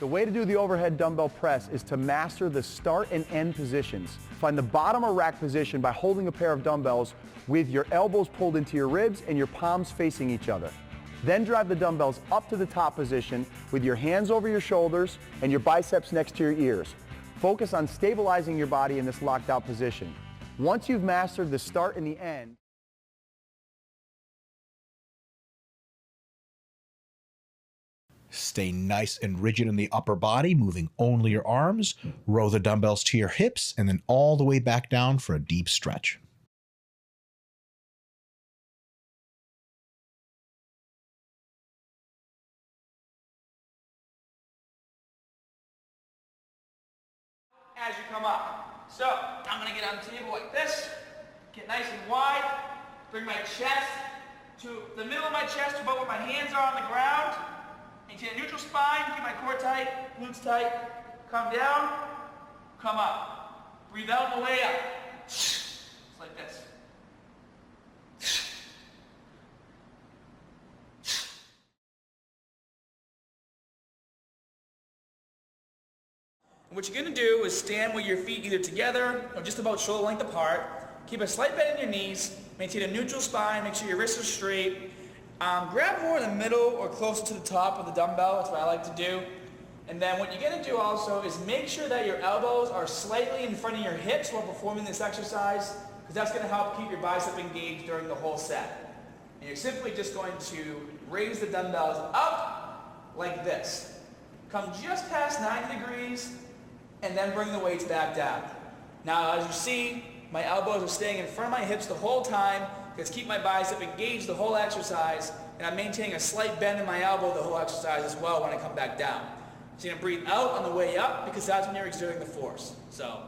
The way to do the overhead dumbbell press is to master the start and end positions. Find the bottom or rack position by holding a pair of dumbbells with your elbows pulled into your ribs and your palms facing each other. Then drive the dumbbells up to the top position with your hands over your shoulders and your biceps next to your ears. Focus on stabilizing your body in this locked out position. Once you've mastered the start and the end, stay nice and rigid in the upper body, moving only your arms. Row the dumbbells to your hips and then all the way back down for a deep stretch. As you come up. So, I'm going to get on the table like this, get nice and wide, bring my chest to the middle of my chest, about where my hands are on the ground, maintain a neutral spine, keep my core tight, glutes tight, come down, come up. Breathe out on the way up. It's like this. And what you're going to do is stand with your feet either together or just about shoulder length apart. Keep a slight bend in your knees. Maintain a neutral spine. Make sure your wrists are straight. Grab more in the middle or closer to the top of the dumbbell. That's what I like to do. And then what you're going to do also is make sure that your elbows are slightly in front of your hips while performing this exercise, because that's going to help keep your bicep engaged during the whole set. And you're simply just going to raise the dumbbells up like this. Come just past 90 degrees. And then bring the weights back down. Now, as you see, my elbows are staying in front of my hips the whole time, because keep my bicep engaged the whole exercise, and I'm maintaining a slight bend in my elbow the whole exercise as well when I come back down. So you're going to breathe out on the way up, because that's when you're exerting the force. So,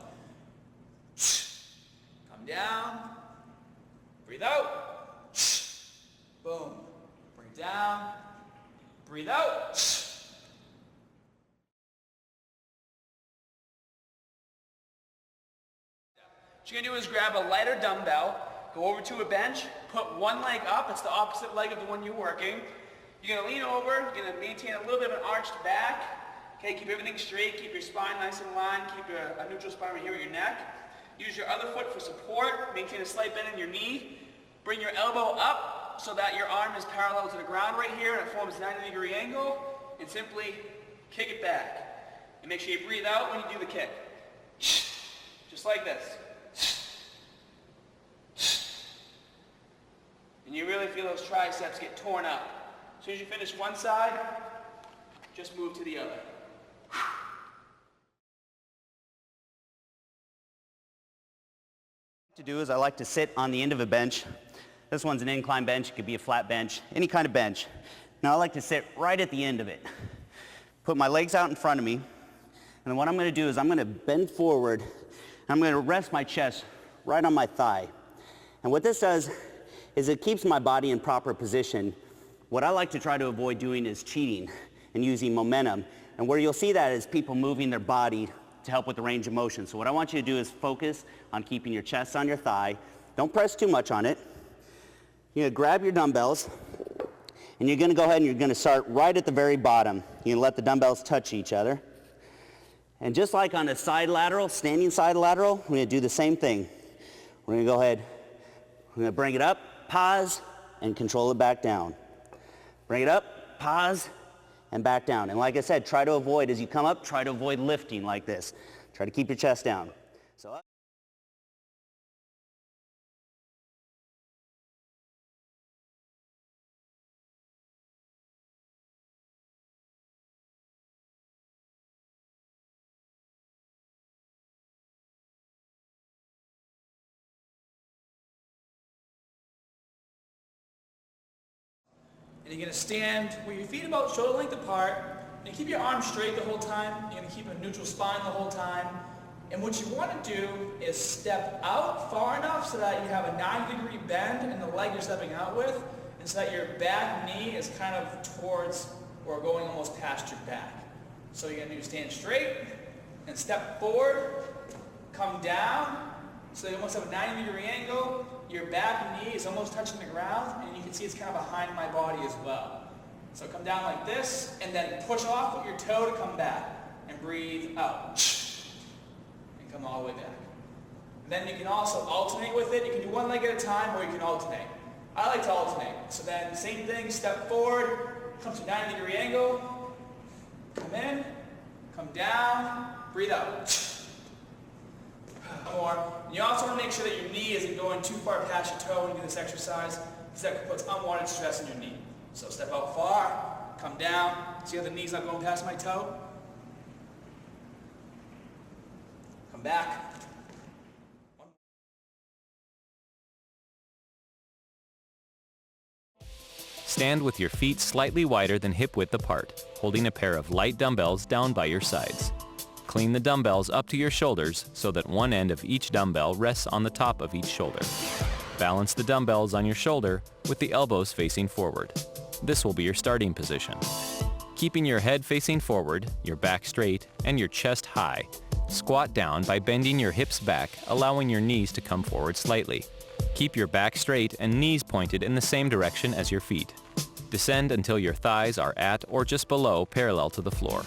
come down, breathe out, boom, bring it down, breathe out. What you're going to do is grab a lighter dumbbell, go over to a bench, put one leg up, it's the opposite leg of the one you're working. You're going to lean over, you're going to maintain a little bit of an arched back. Okay, keep everything straight, keep your spine nice and aligned, keep a neutral spine right here at your neck. Use your other foot for support, maintain a slight bend in your knee. Bring your elbow up so that your arm is parallel to the ground right here and it forms a 90-degree angle, and simply kick it back. And make sure you breathe out when you do the kick. Just like this. And you really feel those triceps get torn up. As soon as you finish one side, just move to the other. To do is I like to sit on the end of a bench. This one's an incline bench, it could be a flat bench, any kind of bench. Now I like to sit right at the end of it. Put my legs out in front of me, and then what I'm going to do is I'm going to bend forward, and I'm going to rest my chest right on my thigh. And what this does is it keeps my body in proper position. What I like to try to avoid doing is cheating and using momentum. And where you'll see that is people moving their body to help with the range of motion. So what I want you to do is focus on keeping your chest on your thigh. Don't press too much on it. You're going to grab your dumbbells, and you're going to go ahead and you're going to start right at the very bottom. You're going to let the dumbbells touch each other. And just like on a side lateral, standing side lateral, we're going to do the same thing. We're going to go ahead, we're going to bring it up, pause, and control it back down. Bring it up, pause, and back down. And like I said, try to avoid, as you come up, try to avoid lifting like this. Try to keep your chest down. So up. And you're going to stand with your feet about shoulder length apart, and you keep your arms straight the whole time. You're going to keep a neutral spine the whole time. And what you want to do is step out far enough so that you have a 90-degree bend in the leg you're stepping out with, and so that your back knee is kind of towards or going almost past your back. So you're going to do stand straight and step forward, come down, so you almost have a 90-degree angle. Your back knee is almost touching the ground, and you can see it's kind of behind my body as well. So come down like this, and then push off with your toe to come back. And breathe out. And come all the way back. Then you can also alternate with it. You can do one leg at a time, or you can alternate. I like to alternate. So then, same thing, step forward, come to a 90-degree angle, come in, come down, breathe out. One more. And you also want to make sure that your knee isn't going too far past your toe when you do this exercise, because that puts unwanted stress on your knee. So step out far, come down. See how the knee's not going past my toe? Come back. Stand with your feet slightly wider than hip width apart, holding a pair of light dumbbells down by your sides. Clean the dumbbells up to your shoulders so that one end of each dumbbell rests on the top of each shoulder. Balance the dumbbells on your shoulder with the elbows facing forward. This will be your starting position. Keeping your head facing forward, your back straight, and your chest high, squat down by bending your hips back, allowing your knees to come forward slightly. Keep your back straight and knees pointed in the same direction as your feet. Descend until your thighs are at or just below parallel to the floor.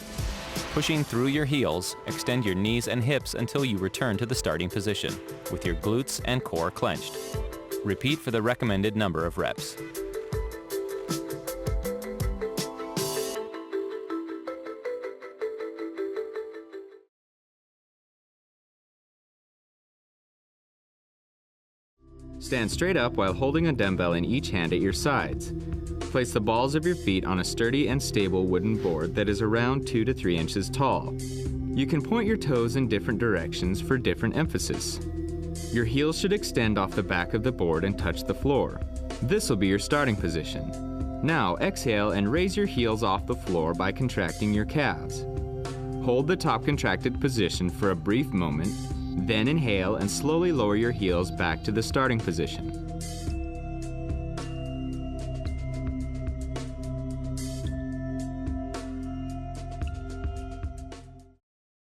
Pushing through your heels, extend your knees and hips until you return to the starting position, with your glutes and core clenched. Repeat for the recommended number of reps. Stand straight up while holding a dumbbell in each hand at your sides. Place the balls of your feet on a sturdy and stable wooden board that is around 2 to 3 inches tall. You can point your toes in different directions for different emphasis. Your heels should extend off the back of the board and touch the floor. This will be your starting position. Now exhale and raise your heels off the floor by contracting your calves. Hold the top contracted position for a brief moment, then inhale and slowly lower your heels back to the starting position.